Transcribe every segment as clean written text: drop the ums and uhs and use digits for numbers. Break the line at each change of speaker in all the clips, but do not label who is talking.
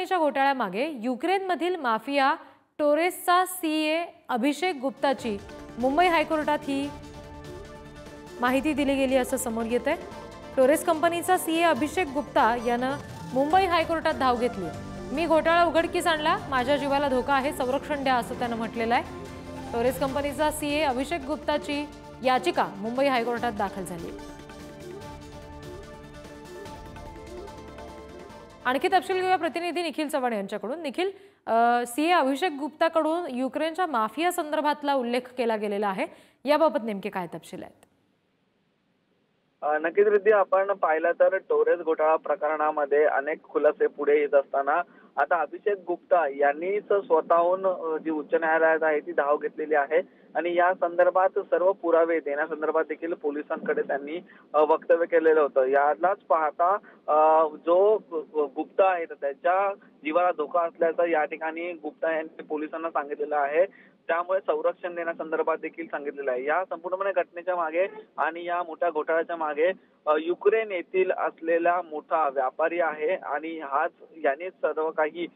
कंपनीच्या घोटाळ्यामागे युक्रेनमधील mafia टोरेसचा CA अभिषेक गुप्ताची मुंबई हायकोर्टात ही माहिती दिली गेली असं समोर येतंय। टोरेस कंपनीचा सीए अभिषेक गुप्ता यानं मुंबई हायकोर्टात धाव घेतली। मी घोटाळा उघडकीस आणला, माझ्या जीवाला धोका आहे, संरक्षण द्या असं त्यानं म्हटलेलं आहे। टोरेस कंपनीचा सीए अभिषेक गुप्ताची याचिका मुंबई हायकोर्टात दाखल झाली। आणखी तपशील घेऊया प्रतिनिधी निखिल चव्हाण यांच्याकडून। निखिल, सीए अभिषेक गुप्ताकडून युक्रेनच्या माफिया संदर्भातला उल्लेख केला गेलेला आहे, याबाबत नेमके काय तपशील आहेत?
नक्कीच रिद्धी, आपण पाहिलं तर टोरेस घोटाळा प्रकरणामध्ये अनेक खुलासे पुढे येत असताना आता अभिषेक गुप्ता यांनीच स्वतःहून जी उच्च न्यायालयात आहे ती धाव घेतलेली आहे आणि या संदर्भात सर्व पुरावे देण्यासंदर्भात देखील पोलिसांकडे त्यांनी वक्तव्य केलेलं होतं। यालाच पाहता जो गुप्ता आहे त्याच्या जीवाला धोका असल्याचं या ठिकाणी गुप्ता यांनी पोलिसांना सांगितलेलं आहे, त्यामुळे संरक्षण देण्यासंदर्भात देखील सांगितलेलं आहे। या संपूर्णपणे घटनेच्या मागे आणि या मोठ्या घोटाळ्याच्या मागे युक्रेन येथील असलेला मोठा व्यापारी आहे आणि याने सर्व काही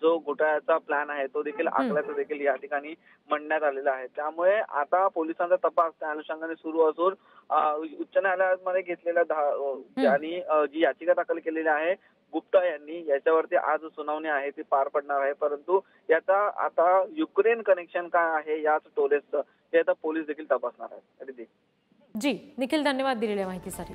जो घोटाळ्याचा प्लॅन आहे तो देखील आखल्याचं देखील या ठिकाणी म्हणण्यात आलेलं आहे। त्यामुळे आता पोलिसांचा तपास त्या अनुषंगाने सुरू असून उच्च न्यायालयामध्ये घेतलेल्या आणि जी याचिका दाखल केलेली आहे गुप्ता यांनी, याच्यावरती आज सुनावणी आहे ती पार पडणार आहे। परंतु याचा आता युक्रेन कनेक्शन काय आहे याच टोरेसचं हे आता पोलीस देखील तपासणार आहेत।
जी निखिल, धन्यवाद दिलेल्या माहितीसाठी।